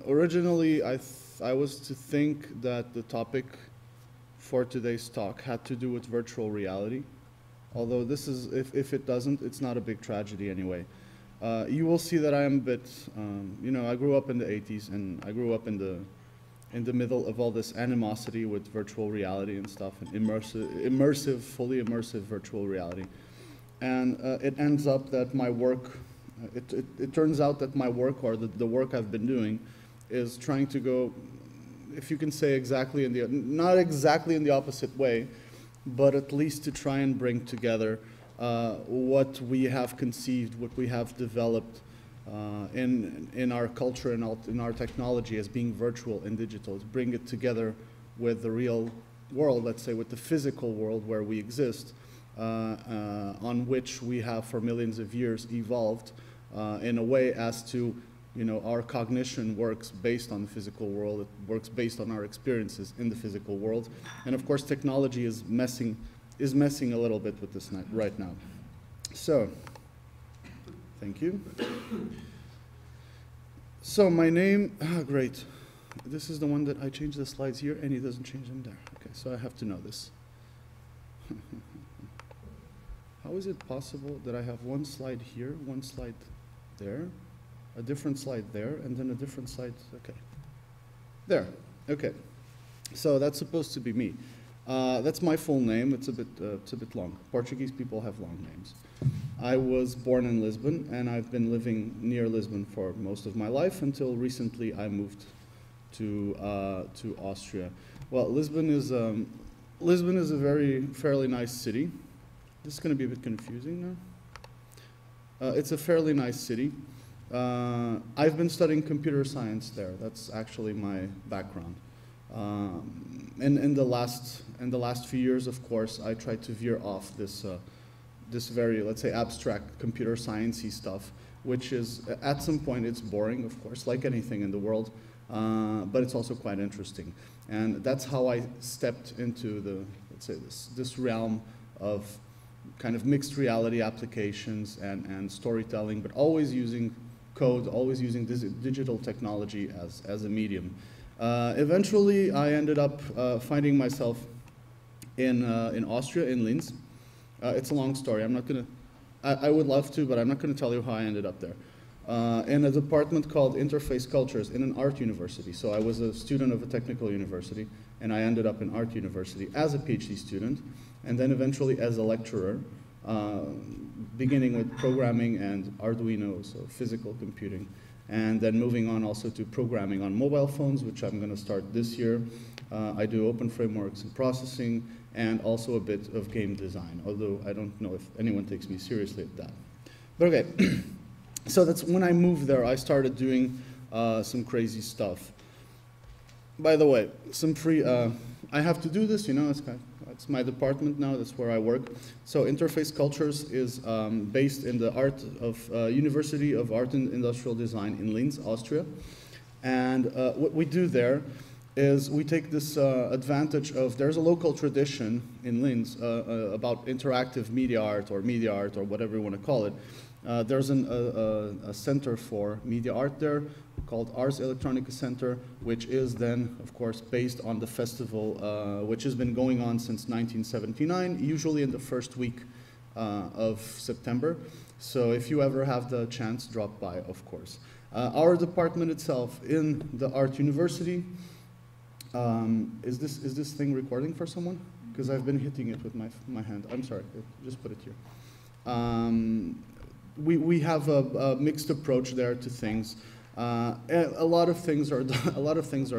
Originally, I was to think that the topic for today's talk had to do with virtual reality. Although this is, if it doesn't, it's not a big tragedy anyway. You will see that I am a bit, you know, I grew up in the 80s, and I grew up in the middle of all this animosity with virtual reality and stuff, and immersive, fully immersive virtual reality. And it ends up that my work, it turns out that my work, or the work I've been doing, is trying to go, if you can say exactly in the, not exactly in the opposite way, but at least to try and bring together what we have conceived, what we have developed in our culture and in our technology as being virtual and digital, to bring it together with the real world, let's say with the physical world where we exist, on which we have for millions of years evolved in a way as to, you know, our cognition works based on the physical world, it works based on our experiences in the physical world. And of course technology is messing a little bit with this right now. So, thank you. So my name, great. This is the one that I changed the slides here and he doesn't change them there. Okay, so I have to know this. How is it possible that I have one slide here, one slide there, a different slide there, and then a different slide, okay. There, okay. So that's supposed to be me. That's my full name, it's a bit long. Portuguese people have long names. I was born in Lisbon, and I've been living near Lisbon for most of my life until recently I moved to Austria. Well, Lisbon is a fairly nice city. This is going to be a bit confusing now. It's a fairly nice city. I've been studying computer science there. That's actually my background. In the last few years, of course, I tried to veer off this very, let's say, abstract computer science-y stuff, which is, at some point, it's boring, of course, like anything in the world, but it's also quite interesting. And that's how I stepped into the, let's say, this realm of kind of mixed reality applications and storytelling, but always using code, always using digital technology as a medium. Eventually, I ended up finding myself in Austria, in Linz. It's a long story. I'm not gonna. I would love to, but I'm not gonna tell you how I ended up there. In a department called Interface Cultures in an art university. So I was a student of a technical university, and I ended up in art university as a PhD student, and then eventually as a lecturer, beginning with programming and Arduino, so physical computing, and then moving on also to programming on mobile phones, which I'm going to start this year. I do open frameworks and processing, and also a bit of game design, although I don't know if anyone takes me seriously at that. But okay, so that's when I moved there, I started doing some crazy stuff. By the way, some free, I have to do this, you know, it's my department now, that's where I work. So Interface Cultures is based in the University of Art and Industrial Design in Linz, Austria. And what we do there is we take this advantage of, there's a local tradition in Linz about interactive media art or whatever you want to call it. There's a center for media art there called Ars Electronica Center, which is then, of course, based on the festival, which has been going on since 1979, usually in the first week of September. So if you ever have the chance, drop by, of course. Our department itself in the art university, is this thing recording for someone? Because I've been hitting it with my hand. I'm sorry, just put it here. We have a mixed approach there to things. A lot of things are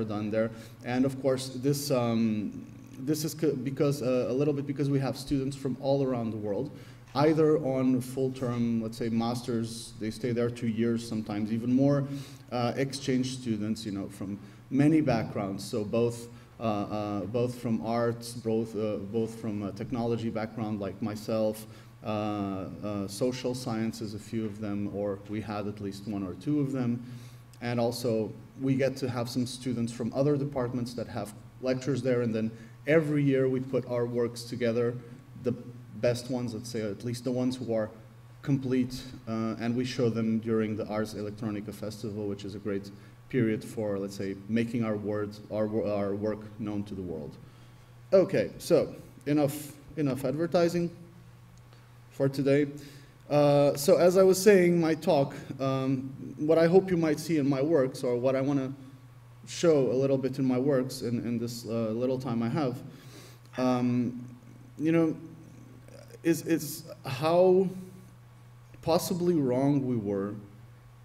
done there, and of course this is because a little bit because we have students from all around the world, either on full-term, let's say masters, they stay there 2 years, sometimes even more, exchange students, you know, from many backgrounds. So both from arts, both from a technology background like myself. Social sciences, a few of them, or we had at least 1 or 2 of them. And also, we get to have some students from other departments that have lectures there, and then every year we put our works together, the best ones, let's say, at least the ones who are complete, and we show them during the Ars Electronica Festival, which is a great period for, let's say, making our work known to the world. Okay, so enough advertising for today. So as I was saying, my talk, what I hope you might see in my works, or what I want to show a little bit in my works in this little time I have, you know, is how possibly wrong we were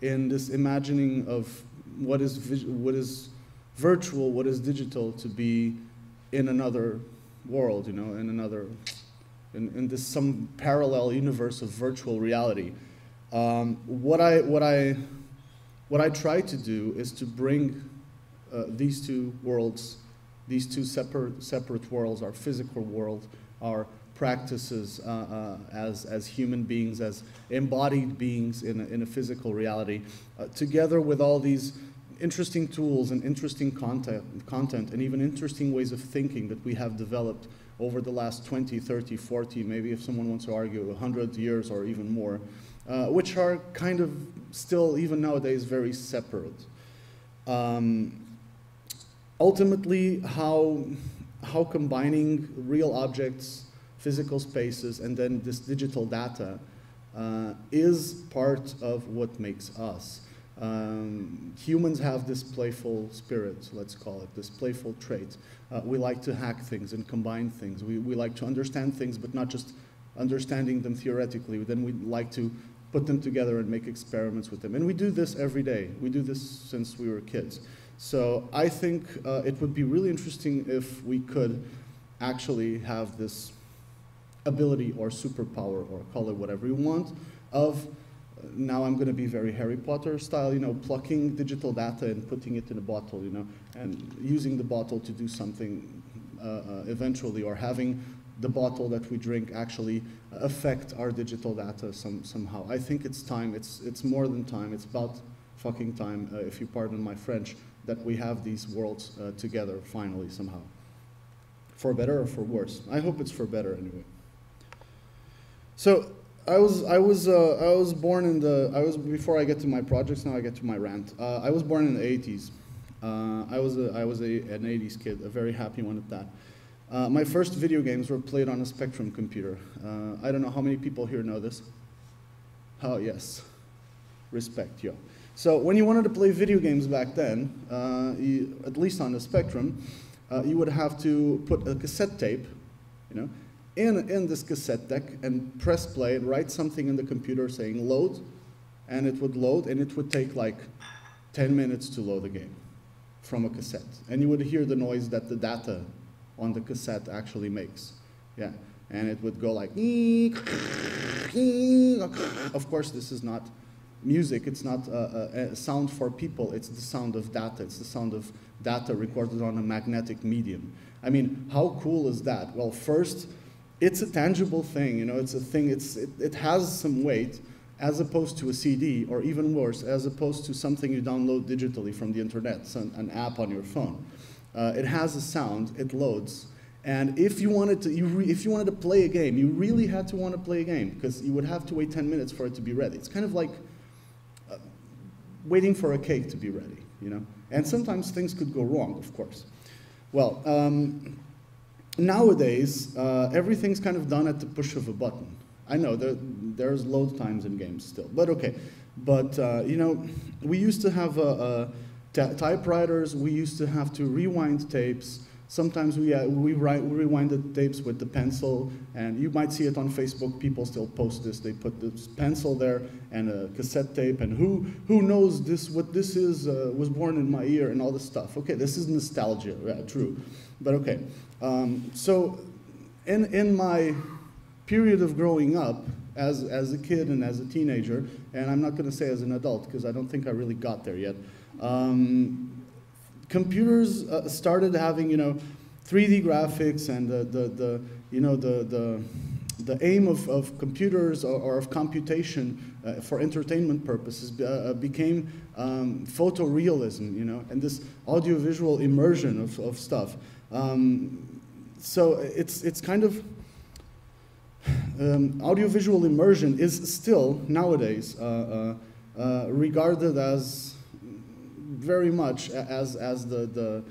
in this imagining of what is virtual, what is digital, to be in another world, you know, in this some parallel universe of virtual reality. What I try to do is to bring these two worlds, these two separate worlds, our physical world, our practices as human beings, as embodied beings in a physical reality, together with all these interesting tools and interesting content and even interesting ways of thinking that we have developed over the last 20, 30, 40, maybe if someone wants to argue 100 years or even more, which are kind of still, even nowadays, very separate. Ultimately, how combining real objects, physical spaces, and then this digital data is part of what makes us. Humans have this playful spirit, let's call it, this playful trait. We like to hack things and combine things. We like to understand things, but not just understanding them theoretically. Then we like to put them together and make experiments with them. And we do this every day. We do this since we were kids. So I think it would be really interesting if we could actually have this ability or superpower, or call it whatever you want, of, now I'm going to be very Harry Potter style, you know, plucking digital data and putting it in a bottle, you know, and using the bottle to do something eventually, or having the bottle that we drink actually affect our digital data somehow. I think it's time, it's more than time, it's about fucking time, if you pardon my French, that we have these worlds together finally somehow. For better or for worse. I hope it's for better anyway. So I was born in the, before I get to my projects, now I get to my rant. I was born in the 80s. I was an 80s kid, a very happy one at that. My first video games were played on a Spectrum computer. I don't know how many people here know this. Oh, yes. Respect, yo. So when you wanted to play video games back then, at least on the Spectrum, you would have to put a cassette tape, you know, in this cassette deck and press play and write something in the computer saying load, and it would load, and it would take like 10 minutes to load a game from a cassette. And you would hear the noise that the data on the cassette actually makes. Yeah, and it would go like, of course this is not music, it's not a sound for people, it's the sound of data, it's the sound of data recorded on a magnetic medium. I mean, how cool is that? Well, first, it's a tangible thing, you know, it's a thing, it has some weight, as opposed to a CD, or even worse, as opposed to something you download digitally from the internet, an app on your phone. It has a sound, it loads, and if you wanted to play a game, you really had to want to play a game, because you would have to wait 10 minutes for it to be ready. It's kind of like waiting for a cake to be ready, you know? And sometimes things could go wrong, of course. Well, nowadays, everything's kind of done at the push of a button. I know there's load times in games still, but okay. But, you know, we used to have typewriters, we used to have to rewind tapes. Sometimes we rewind the tapes with the pencil, and you might see it on Facebook, people still post this. They put this pencil there and a cassette tape, and who knows this, what this is, was born in my ear, and all this stuff. Okay, this is nostalgia, yeah, true. But okay, so in my period of growing up, as a kid and as a teenager, and I'm not going to say as an adult, because I don't think I really got there yet, computers started having, you know, 3D graphics, and the aim of computers or of computation for entertainment purposes became photorealism, you know, and this audiovisual immersion of stuff. So it's kind of audiovisual immersion is still nowadays regarded as very much as the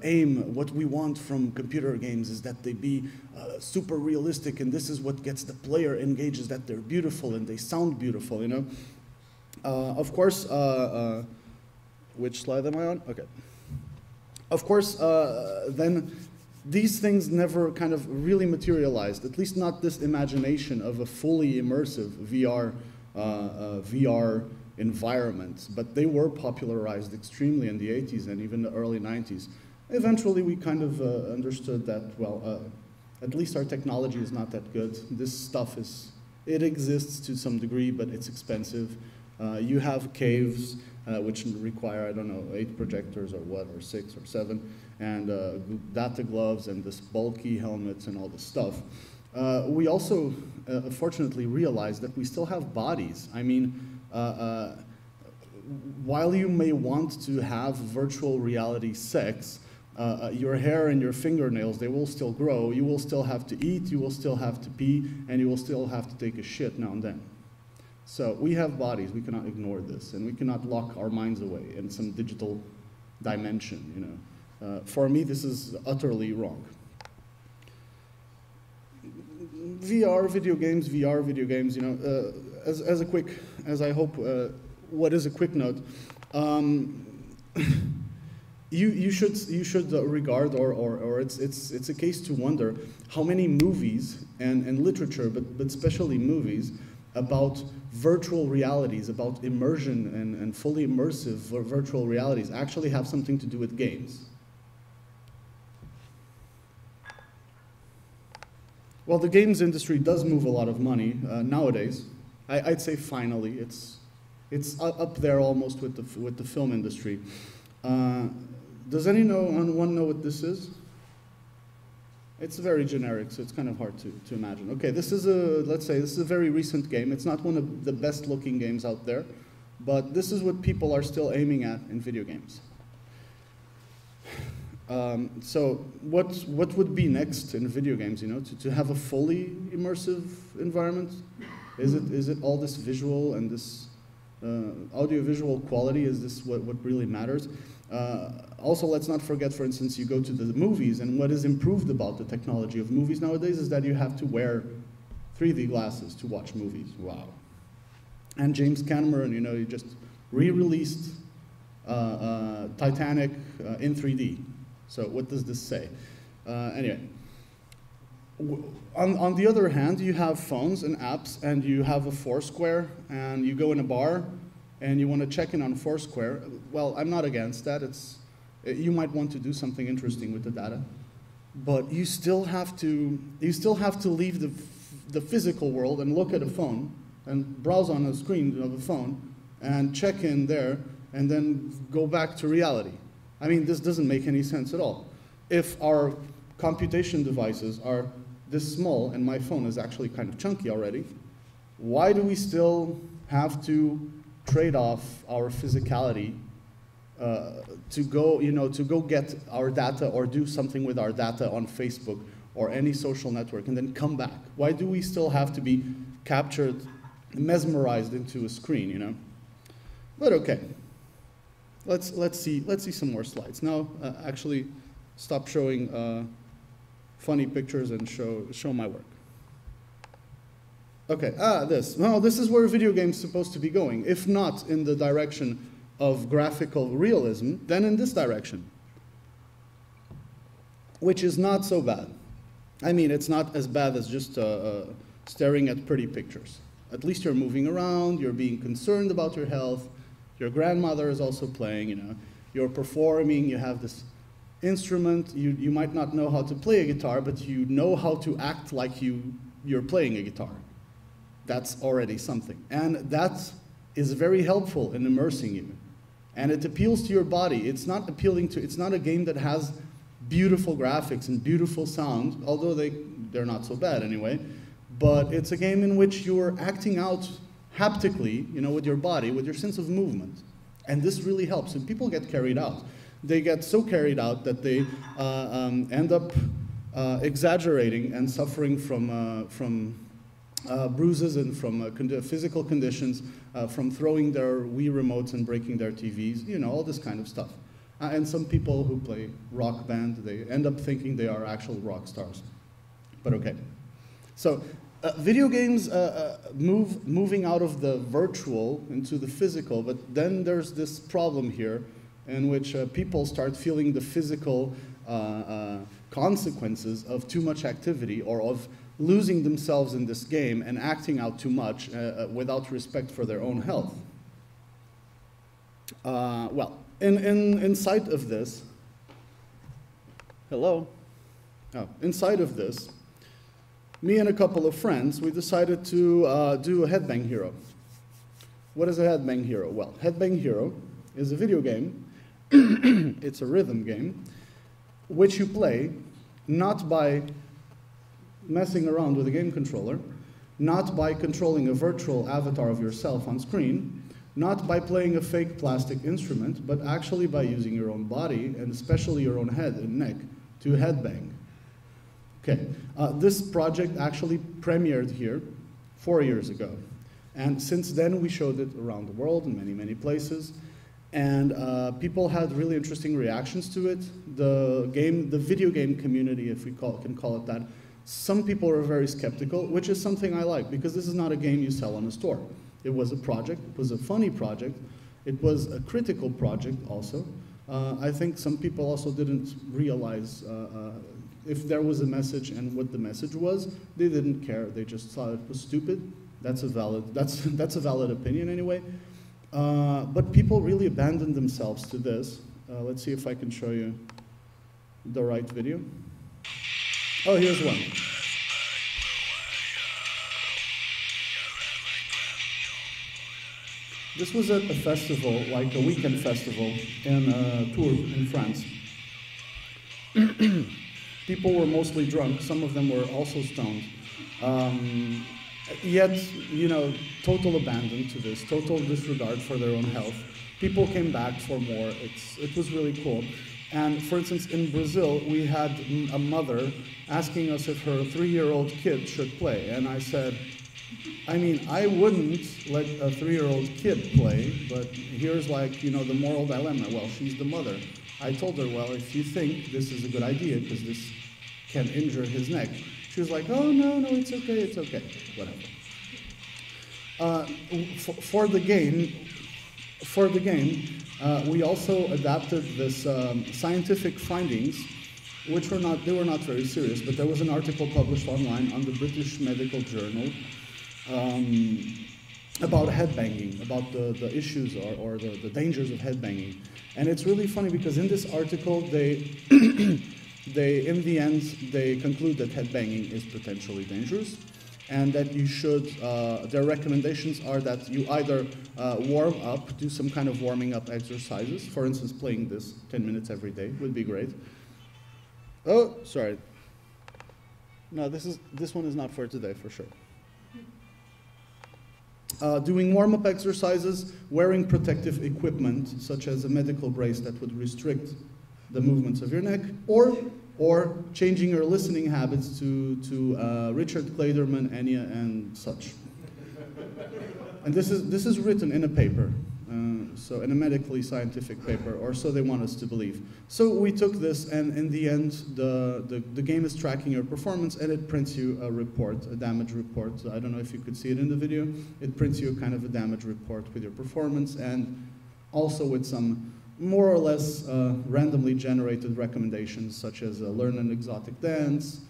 aim, what we want from computer games is that they be super realistic, and this is what gets the player engaged, is that they're beautiful and they sound beautiful, you know. Of course, which slide am I on? Okay. Of course, then these things never kind of really materialized, at least not this imagination of a fully immersive VR environment, but they were popularized extremely in the 80s and even the early 90s. Eventually, we kind of understood that, well, at least our technology is not that good. This stuff it exists to some degree, but it's expensive. You have caves, which require, I don't know, 8 projectors or what, or 6 or 7, and data gloves and this bulky helmets and all this stuff. We also, fortunately, realized that we still have bodies. I mean, while you may want to have virtual reality sex, your hair and your fingernails, they will still grow. You will still have to eat, you will still have to pee, and you will still have to take a shit now and then. So we have bodies, we cannot ignore this, and we cannot lock our minds away in some digital dimension, you know. For me, this is utterly wrong. VR video games, you know, as a quick, as I hope, what is a quick note, you should regard, or it's a case to wonder how many movies and literature, but especially movies, about virtual realities, about immersion and fully immersive virtual realities actually have something to do with games. Well, the games industry does move a lot of money nowadays. I'd say finally, it's up there almost with the film industry. Does anyone know what this is? It's very generic, so it's kind of hard to imagine. Okay, this is let's say this is a very recent game. It's not one of the best looking games out there, but this is what people are still aiming at in video games. So what would be next in video games, you know, to have a fully immersive environment? Is it all this visual and this audiovisual quality? Is this what really matters? Also, let's not forget, for instance, you go to the movies, and what is improved about the technology of movies nowadays is that you have to wear 3D glasses to watch movies. Wow. And James Cameron, you know, he just re-released Titanic in 3D. So what does this say? Anyway, on the other hand, you have phones and apps, and you have a Foursquare, and you go in a bar, and you want to check in on Foursquare. Well, I'm not against that. You might want to do something interesting with the data, but you still have to leave the physical world and look at a phone and browse on a screen of a phone and check in there and then go back to reality. I mean, this doesn't make any sense at all. If our computation devices are this small and my phone is actually kind of chunky already, why do we still have to trade off our physicality to go get our data or do something with our data on Facebook or any social network and then come back? Why do we still have to be captured, mesmerized into a screen, you know? But okay, let's see some more slides. Now, actually, stop showing funny pictures and show my work. Okay, this. Well, this is where video games are supposed to be going. If not in the direction of graphical realism, then in this direction, which is not so bad. I mean, it's not as bad as just staring at pretty pictures. At least you're moving around, you're being concerned about your health, your grandmother is also playing, you know, you're performing, you have this instrument, you might not know how to play a guitar, but you know how to act like you're playing a guitar. That's already something. And that is very helpful in immersing you. And it appeals to your body. It's not a game that has beautiful graphics and beautiful sound, although they're not so bad anyway. But it's a game in which you're acting out haptically, you know, with your body, with your sense of movement. And this really helps. And people get carried out. They get so carried out that they end up exaggerating and suffering from bruises and from physical conditions, from throwing their Wii remotes and breaking their TVs, you know, all this kind of stuff. And some people who play rock band, they end up thinking they are actual rock stars. But okay. So video games moving out of the virtual into the physical, but then there's this problem here in which people start feeling the physical consequences of too much activity or of losing themselves in this game and acting out too much without respect for their own health. Well, in sight of this, hello? Oh, in sight of this, me and a couple of friends, we decided to do a Headbang Hero. What is a Headbang Hero? Well, Headbang Hero is a video game. It's a rhythm game, which you play not by messing around with a game controller, not by controlling a virtual avatar of yourself on screen, not by playing a fake plastic instrument, but actually by using your own body, and especially your own head and neck, to headbang. Okay, this project actually premiered here 4 years ago. And since then, we showed it around the world in many, many places. And people had really interesting reactions to it. The video game community, if we can call it that, some people were very skeptical, which is something I like, because this is not a game you sell on a store. It was a project, it was a funny project, it was a critical project also. I think some people also didn't realize if there was a message and what the message was. They didn't care, they just thought it was stupid. That's a valid opinion anyway. But people really abandoned themselves to this. Let's see if I can show you the right video. Oh, here's one. This was at a festival, like a weekend festival in Tours in France. People were mostly drunk. Some of them were also stoned. Yet, you know, total abandon to this, total disregard for their own health. People came back for more. It was really cool. And for instance, in Brazil, we had a mother asking us if her 3-year-old kid should play. And I said, I mean, I wouldn't let a 3-year-old kid play, but here's like, you know, the moral dilemma. Well, she's the mother. I told her, well, if you think this is a good idea, because this can injure his neck. She was like, oh, no, it's okay, whatever. For the game, we also adapted this scientific findings, which were not very serious, but there was an article published online on the British Medical Journal about headbanging, about the issues or the dangers of headbanging. And it's really funny because in this article, they in the end, they conclude that headbanging is potentially dangerous, and that you should, their recommendations are that you either warm up, do some kind of warming up exercises. For instance, playing this 10 minutes every day would be great. Oh, sorry. No, this one is not for today, for sure. Doing warm-up exercises, wearing protective equipment, such as a medical brace that would restrict the movements of your neck, or changing your listening habits to Richard Clayderman, Enya, and such. And this is written in a paper, so in a medically scientific paper, or so they want us to believe. So we took this, and in the end, the game is tracking your performance, and it prints you a report, a damage report. I don't know if you could see it in the video. It prints you a kind of a damage report with your performance, and also with some more or less randomly generated recommendations, such as learn an exotic dance,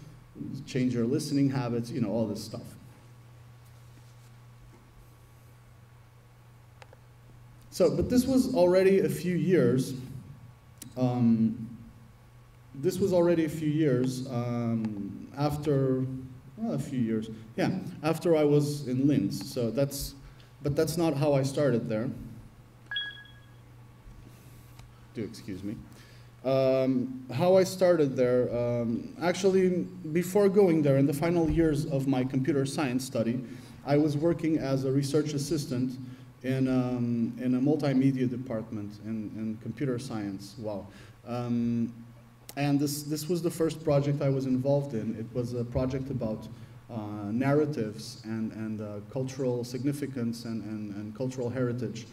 change your listening habits, you know, all this stuff. So, but this was already a few years. After, well, a few years. Yeah, after I was in Linz. So but that's not how I started there. Do excuse me. How I started there, actually before going there, in the final years of my computer science study, I was working as a research assistant in a multimedia department in computer science. Wow. And this was the first project I was involved in. It was a project about narratives and cultural significance and cultural heritage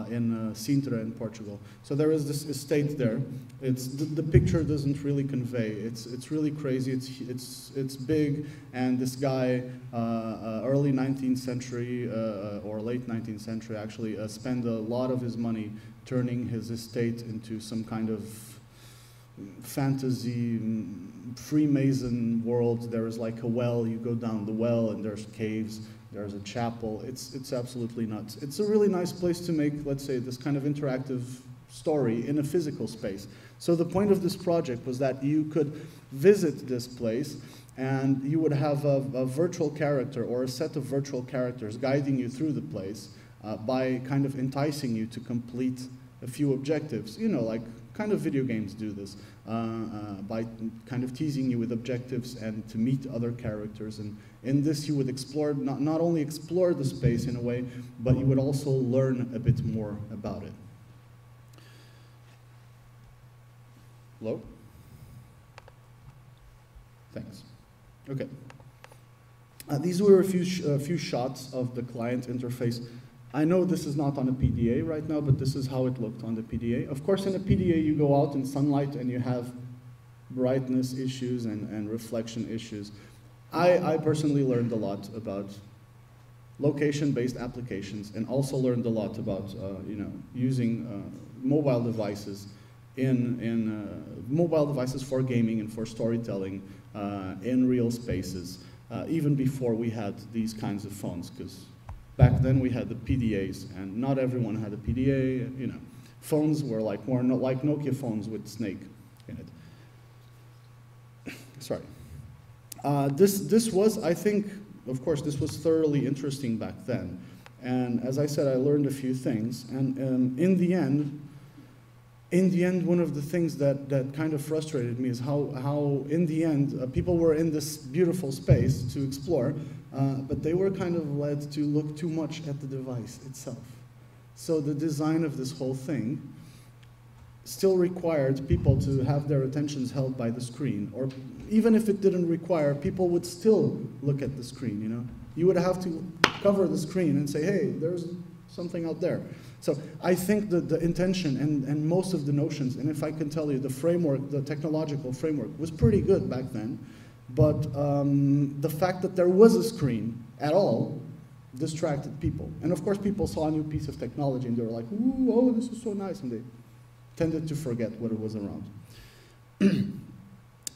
in Sintra in Portugal. So there is this estate there. It's the picture doesn't really convey. It's really crazy. It's big, and this guy, early 19th century or late 19th century, actually spent a lot of his money turning his estate into some kind of fantasy Freemason world. There is like a well. You go down the well, and there's caves. There's a chapel. It's absolutely nuts. It's a really nice place to make, let's say, this kind of interactive story in a physical space. So the point of this project was that you could visit this place and you would have a virtual character or a set of virtual characters guiding you through the place by kind of enticing you to complete a few objectives. You know, like kind of video games do this, by kind of teasing you with objectives and to meet other characters. And in this you would explore, not only explore the space in a way, but you would also learn a bit more about it. Hello? Thanks. Okay. These were a few shots of the client interface. I know this is not on a PDA right now, but this is how it looked on the PDA. Of course, in a PDA, you go out in sunlight and you have brightness issues and reflection issues. I personally learned a lot about location-based applications and also learned a lot about using mobile devices mobile devices for gaming and for storytelling in real spaces, even before we had these kinds of phones, because back then we had the PDAs, and not everyone had a PDA. You know, phones were like more like Nokia phones with Snake in it. Sorry. This was, I think, of course, this was thoroughly interesting back then. And as I said, I learned a few things. And in the end, one of the things that kind of frustrated me is how in the end, people were in this beautiful space to explore, but they were kind of led to look too much at the device itself. So the design of this whole thing still required people to have their attentions held by the screen, or even if it didn't require, people would still look at the screen, you know? You would have to cover the screen and say, hey, there's something out there. So I think that the intention and most of the notions, and if I can tell you, the framework, the technological framework was pretty good back then, but the fact that there was a screen at all distracted people. And of course people saw a new piece of technology and they were like, ooh, oh, this is so nice, and they tended to forget what it was around.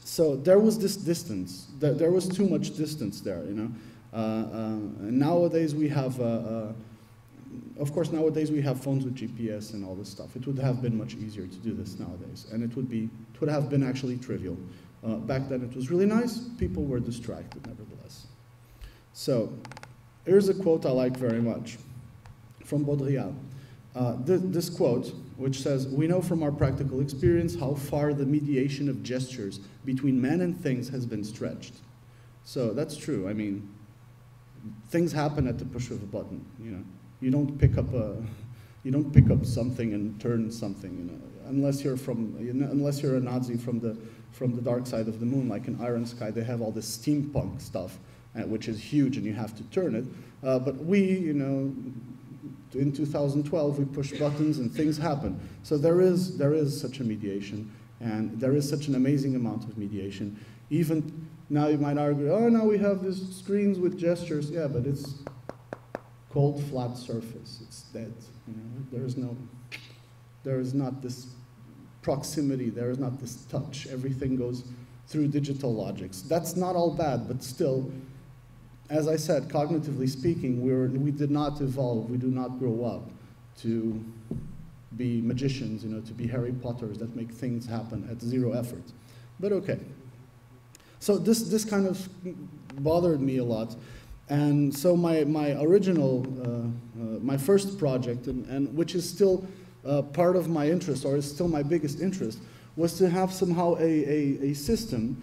So there was this distance, there was too much distance there, you know. And nowadays we have, of course nowadays we have phones with GPS and all this stuff. It would have been much easier to do this nowadays, and it would have been actually trivial. Back then it was really nice, people were distracted nevertheless. So here's a quote I like very much from Baudrillard. This quote, which says, "We know from our practical experience how far the mediation of gestures between men and things has been stretched." So that's true. I mean, things happen at the push of a button. You know, you don't pick up something and turn something. You know, unless you're a Nazi from the dark side of the moon, like in Iron Sky, they have all this steampunk stuff, which is huge, and you have to turn it. But we, you know, in 2012, we push buttons and things happen. So there is such a mediation, and there is such an amazing amount of mediation. Even now you might argue, oh, now we have these screens with gestures. Yeah, but it's cold, flat surface. It's dead. You know? There is not this proximity. There is not this touch. Everything goes through digital logics. That's not all bad, but still, as I said, cognitively speaking, we did not evolve, we do not grow up to be magicians, you know, to be Harry Potters that make things happen at zero effort. But okay. So this kind of bothered me a lot. And so my original, my first project, and which is still part of my interest, or is still my biggest interest, was to have somehow a system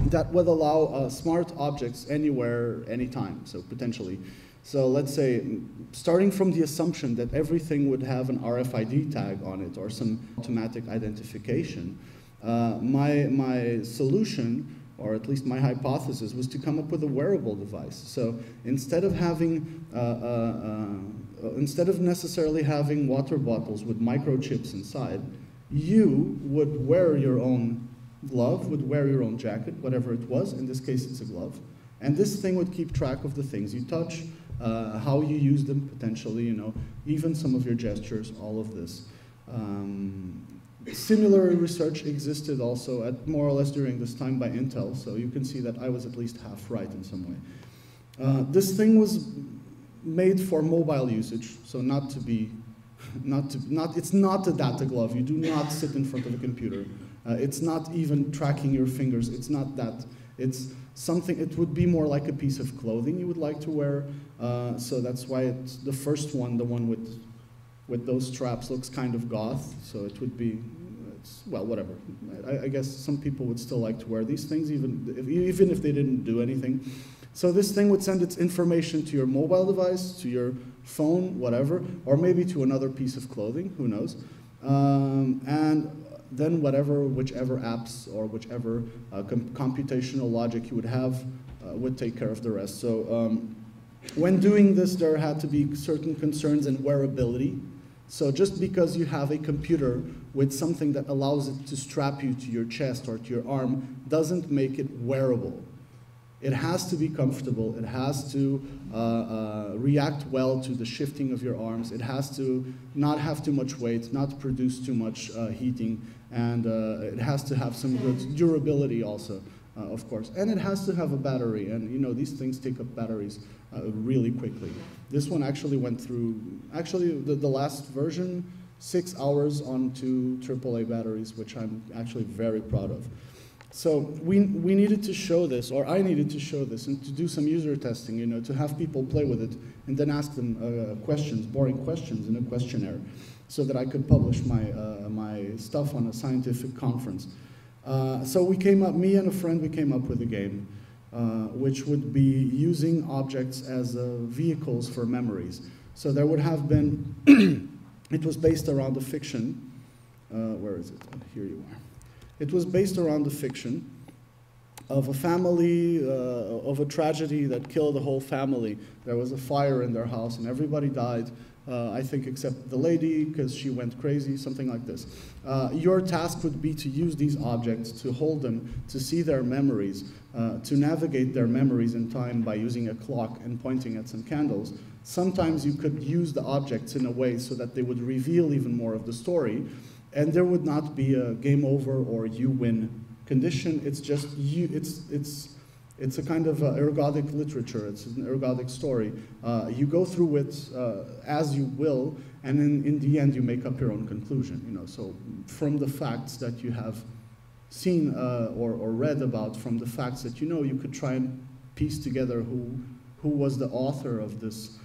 that would allow smart objects anywhere, anytime, so potentially. So let's say, starting from the assumption that everything would have an RFID tag on it or some automatic identification, my solution, or at least my hypothesis, was to come up with a wearable device. So instead of having, instead of necessarily having water bottles with microchips inside, you would wear your own glove, would wear your own jacket, whatever it was. In this case, it's a glove. And this thing would keep track of the things you touch, how you use them, potentially, you know, even some of your gestures, all of this. Similar research existed also at more or less during this time by Intel, so you can see that I was at least half right in some way. This thing was made for mobile usage, so not to be, it's not a data glove. You do not sit in front of a computer. It's not even tracking your fingers. It's not that. It's something, it would be more like a piece of clothing you would like to wear. So that's why it's the first one, the one with those straps, looks kind of goth. So it would be, well, whatever. I guess some people would still like to wear these things, even if they didn't do anything. So this thing would send its information to your mobile device, to your phone, whatever, or maybe to another piece of clothing, who knows. And then whichever apps or whichever computational logic you would have would take care of the rest. So when doing this, there had to be certain concerns in wearability. So just because you have a computer with something that allows it to strap you to your chest or to your arm doesn't make it wearable. It has to be comfortable. It has to react well to the shifting of your arms. It has to not have too much weight, not produce too much heating, and it has to have some good durability also, of course. And it has to have a battery, and you know, these things take up batteries really quickly. This one actually went through, the last version, 6 hours on 2 AAA batteries, which I'm actually very proud of. So we needed to show this, or I needed to show this, and to do some user testing, you know, to have people play with it, and then ask them questions, boring questions in a questionnaire, so that I could publish my stuff on a scientific conference. So me and a friend, we came up with a game, which would be using objects as vehicles for memories. So there would have been, it was based around a fiction, where is it? Oh, here you are. It was based around the fiction of a family, of a tragedy that killed a whole family. There was a fire in their house and everybody died, I think except the lady because she went crazy, something like this. Your task would be to use these objects, to hold them, to see their memories, to navigate their memories in time by using a clock and pointing at some candles. Sometimes you could use the objects in a way so that they would reveal even more of the story. And there would not be a game over or you win condition. It's just you. It's a kind of ergodic literature. It's an ergodic story. You go through it as you will, and in the end you make up your own conclusion. You know, so from the facts that you have seen or read about, from the facts that you know, you could try and piece together who was the author of this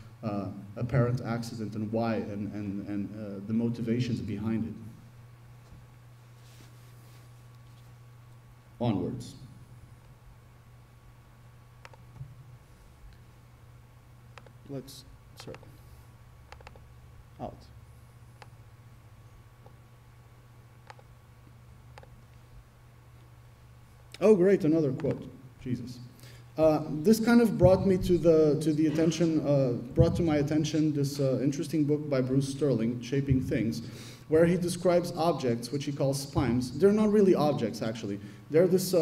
apparent accident and why, and the motivations behind it. Onwards. Let's start out. Oh, great! Another quote. Jesus. This kind of brought me to the attention. Brought to my attention this interesting book by Bruce Sterling, Shaping Things, where he describes objects, which he calls splimes. They're not really objects, actually. They're this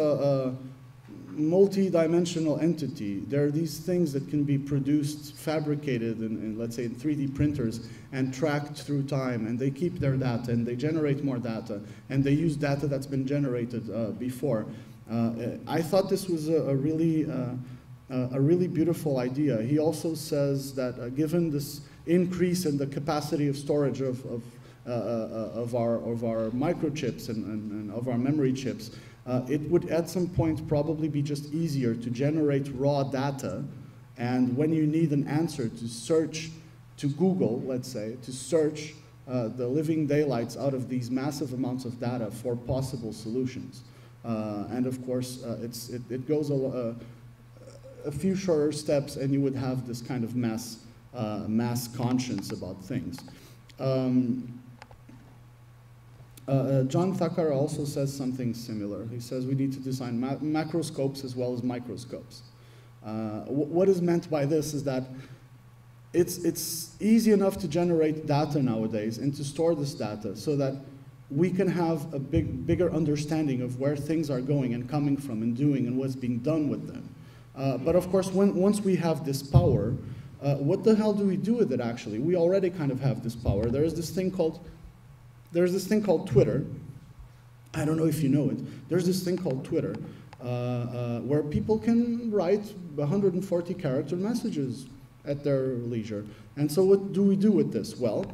multi-dimensional entity. They're these things that can be produced, fabricated, in, let's say, in 3D printers, and tracked through time, and they keep their data, and they generate more data, and they use data that's been generated before. I thought this was a really beautiful idea. He also says that given this increase in the capacity of storage of our microchips and of our memory chips, it would at some point probably be just easier to generate raw data, and when you need an answer to search, to Google, let's say, to search the living daylights out of these massive amounts of data for possible solutions. And of course, it goes a few shorter steps and you would have this kind of mass conscience about things. John Thacker also says something similar. He says we need to design macroscopes as well as microscopes. What is meant by this is that it's easy enough to generate data nowadays and to store this data so that we can have a bigger understanding of where things are going and coming from and doing and what's being done with them. But of course, once we have this power, what the hell do we do with it actually? We already kind of have this power. There's this thing called Twitter. I don't know if you know it. There's this thing called Twitter where people can write 140 character messages at their leisure. And so what do we do with this? Well,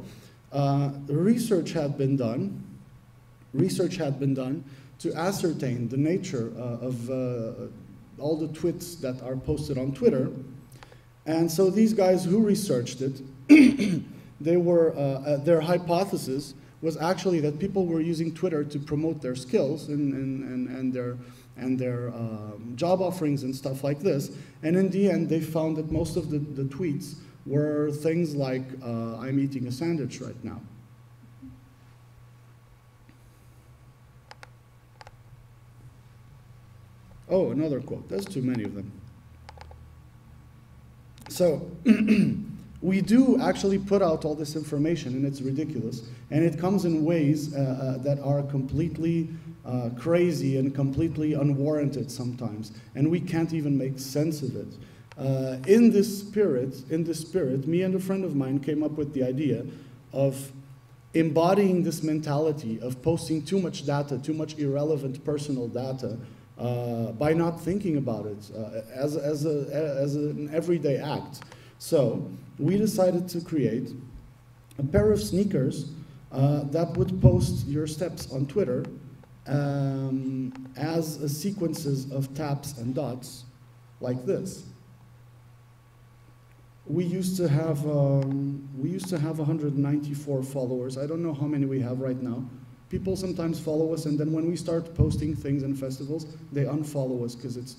research had been done to ascertain the nature of all the tweets that are posted on Twitter. And so these guys who researched it, their hypothesis was actually that people were using Twitter to promote their skills and their job offerings and stuff like this. And in the end, they found that most of the tweets were things like, I'm eating a sandwich right now. Oh, another quote. There's too many of them. So we do actually put out all this information, and it's ridiculous. And it comes in ways that are completely crazy and completely unwarranted sometimes. And we can't even make sense of it. In this spirit, me and a friend of mine came up with the idea of embodying this mentality of posting too much data, too much irrelevant personal data, by not thinking about it as an everyday act. So we decided to create a pair of sneakers that would post your steps on Twitter as sequences of taps and dots like this. We used to have 194 followers. I don't know how many we have right now. People sometimes follow us, and then when we start posting things in festivals, they unfollow us because it's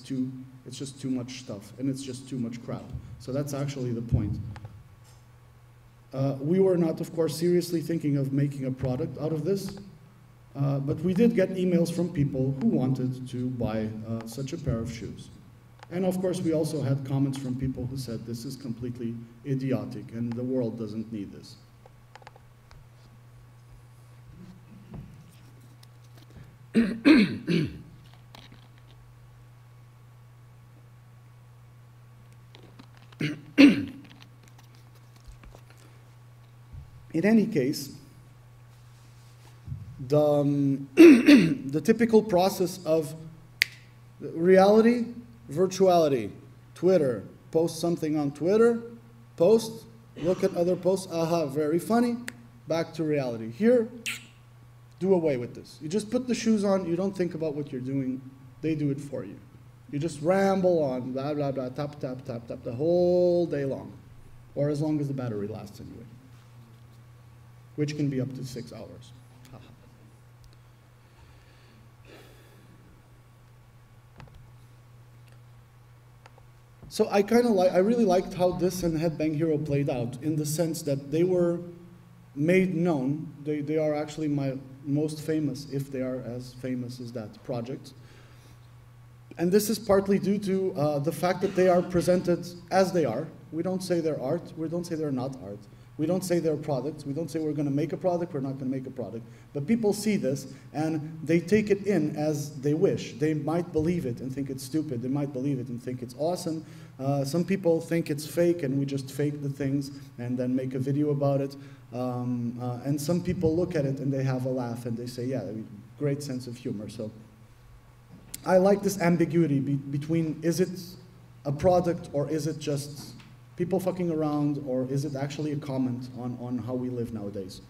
just too much stuff, and it's just too much crap. So that's actually the point. We were not, of course, seriously thinking of making a product out of this, but we did get emails from people who wanted to buy such a pair of shoes. And of course, we also had comments from people who said this is completely idiotic and the world doesn't need this. In any case, the typical process of reality, virtuality, Twitter, post something on Twitter, post, look at other posts, aha, very funny, back to reality. Here, do away with this. You just put the shoes on, you don't think about what you're doing, they do it for you. You just ramble on, blah, blah, blah, tap, tap, tap, tap, the whole day long. Or as long as the battery lasts anyway. Which can be up to 6 hours. So I really liked how this and Headbang Hero played out in the sense that they were made known. They are actually my most famous, if they are as famous as that project. And this is partly due to the fact that they are presented as they are. We don't say they're art, we don't say they're not art. We don't say they're products, we don't say we're gonna make a product, we're not gonna make a product. But people see this and they take it in as they wish. They might believe it and think it's stupid, they might believe it and think it's awesome. Some people think it's fake and we just fake the things and then make a video about it. And some people look at it and they have a laugh and they say, yeah, great sense of humor. So I like this ambiguity between, is it a product or is it just people fucking around, or is it actually a comment on how we live nowadays?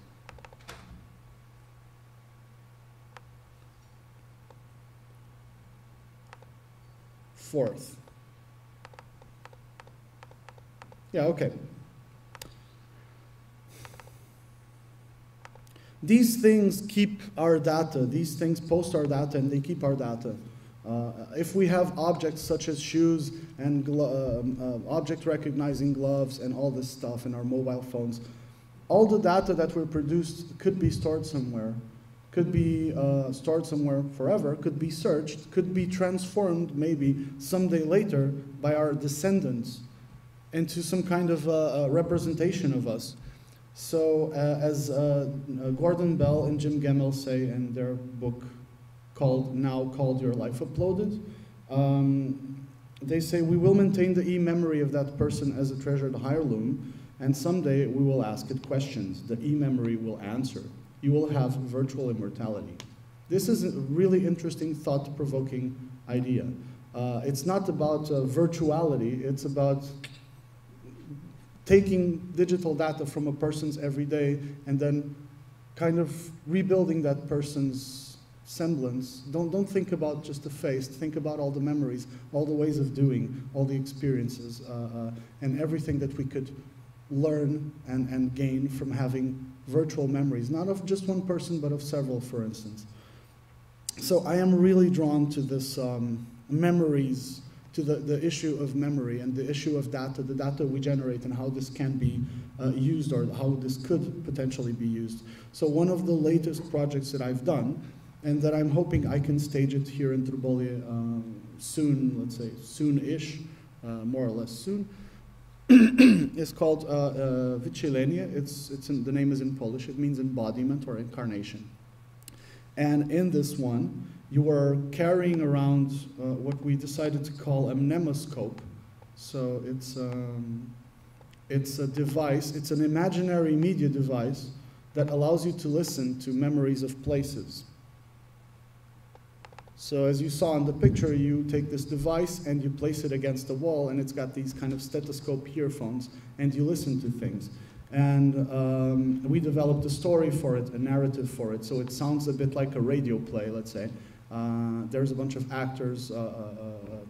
Fourth. Yeah, okay. These things keep our data. These things post our data and they keep our data. If we have objects such as shoes and object recognizing gloves and all this stuff in our mobile phones, all the data that were produced could be stored somewhere. could be stored somewhere forever, could be searched, could be transformed maybe someday later by our descendants into some kind of representation of us. So as Gordon Bell and Jim Gemmell say in their book called Your Life Uploaded, they say, we will maintain the e-memory of that person as a treasured heirloom, and someday we will ask it questions. The e-memory will answer. You will have virtual immortality. This is a really interesting, thought-provoking idea. It's not about virtuality, it's about taking digital data from a person's everyday and then kind of rebuilding that person's semblance. Don't think about just the face, think about all the memories, all the ways of doing, all the experiences, and everything that we could learn and gain from having virtual memories, not of just one person, but of several, for instance. So I am really drawn to this memories, to the issue of memory and the issue of data, the data we generate and how this can be used or how this could potentially be used. So one of the latest projects that I've done, and that I'm hoping I can stage it here in Trbovlje soon, let's say soon-ish, more or less soon, is called Wycielenie. The name is in Polish. It means embodiment or incarnation. And in this one, you are carrying around what we decided to call a mnemoscope. So it's a device, it's an imaginary media device that allows you to listen to memories of places. So as you saw in the picture, you take this device and you place it against the wall, and it's got these kind of stethoscope earphones, and you listen to things. And we developed a story for it, a narrative for it, so it sounds a bit like a radio play, let's say. There's a bunch of actors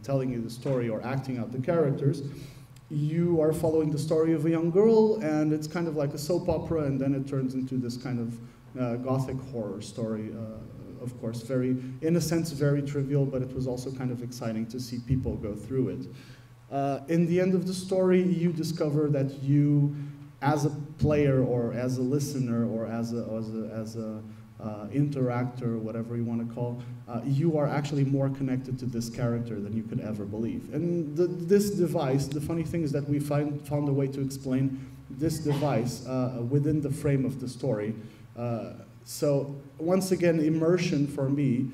telling you the story or acting out the characters. You are following the story of a young girl, and it's kind of like a soap opera, and then it turns into this kind of gothic horror story. Of course, in a sense, very trivial, but it was also kind of exciting to see people go through it. In the end of the story, you discover that you, as a player or as a listener or as a interactor, whatever you want to call, you are actually more connected to this character than you could ever believe. And this device, the funny thing is that we found a way to explain this device within the frame of the story. So once again, immersion for me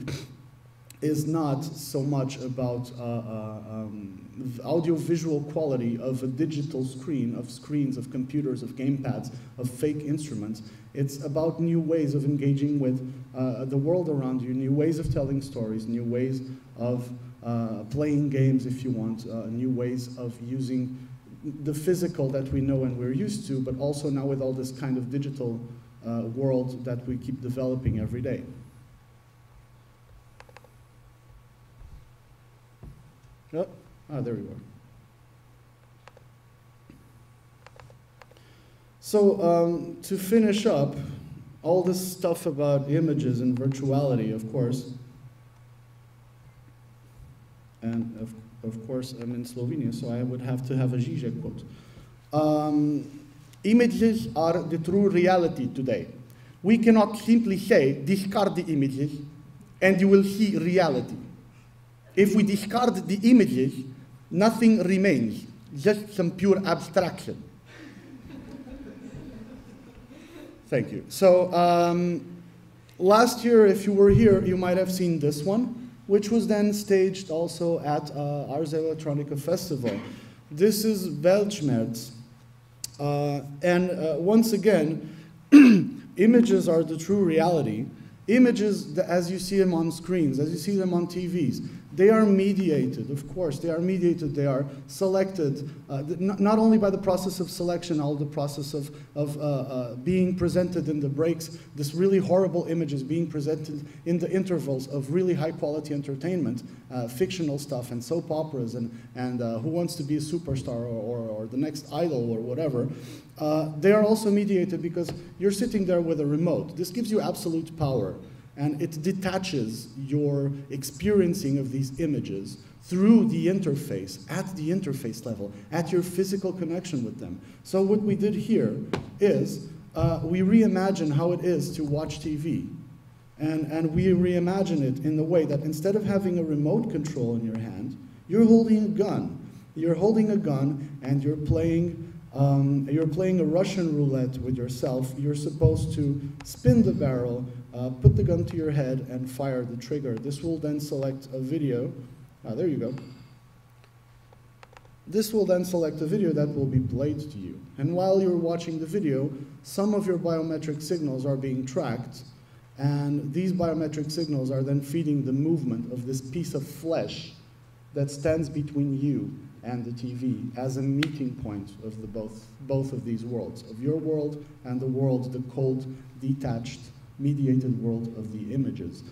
is not so much about the audio-visual quality of a digital screen, of screens, of computers, of gamepads, of fake instruments. It's about new ways of engaging with the world around you, new ways of telling stories, new ways of playing games if you want, new ways of using the physical that we know and we're used to, but also now with all this kind of digital world that we keep developing every day. Oh, there we go. So to finish up, all this stuff about images and virtuality, of course, and of course I'm in Slovenia, so I would have to have a Zizek quote. Images are the true reality today. We cannot simply say, discard the images, and you will see reality. If we discard the images, nothing remains, just some pure abstraction. Thank you. So last year, if you were here, you might have seen this one, which was then staged also at Ars Electronica Festival. This is Weltschmerz. Once again, images are the true reality. Images, as you see them on screens, as you see them on TVs, they are mediated, of course. They are mediated, they are selected, not only by the process of selection, all the process of being presented in the breaks, this really horrible images being presented in the intervals of really high quality entertainment, fictional stuff and soap operas and Who Wants to Be a Superstar or The Next Idol or whatever. They are also mediated because you're sitting there with a remote. This gives you absolute power. And it detaches your experiencing of these images through the interface, at the interface level, at your physical connection with them. So what we did here is we reimagine how it is to watch TV. And we reimagine it in the way that instead of having a remote control in your hand, you're holding a gun. You're holding a gun and you're playing a Russian roulette with yourself. You're supposed to spin the barrel, put the gun to your head, and fire the trigger. This will then select a video. There you go. This will then select a video that will be played to you. And while you're watching the video, some of your biometric signals are being tracked, and these biometric signals are then feeding the movement of this piece of flesh that stands between you and the TV as a meeting point of the both of these worlds, of your world and the world, the cold, detached, mediated world of the images.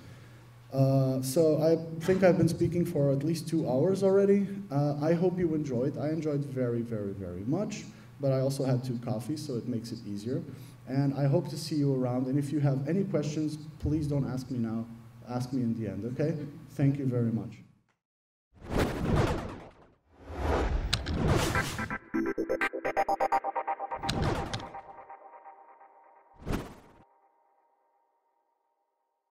So I think I've been speaking for at least 2 hours already. I hope you enjoyed. I enjoyed very, very, very much, but I also had 2 coffees, so it makes it easier. And I hope to see you around. And if you have any questions, please don't ask me now. Ask me in the end, okay? Thank you very much.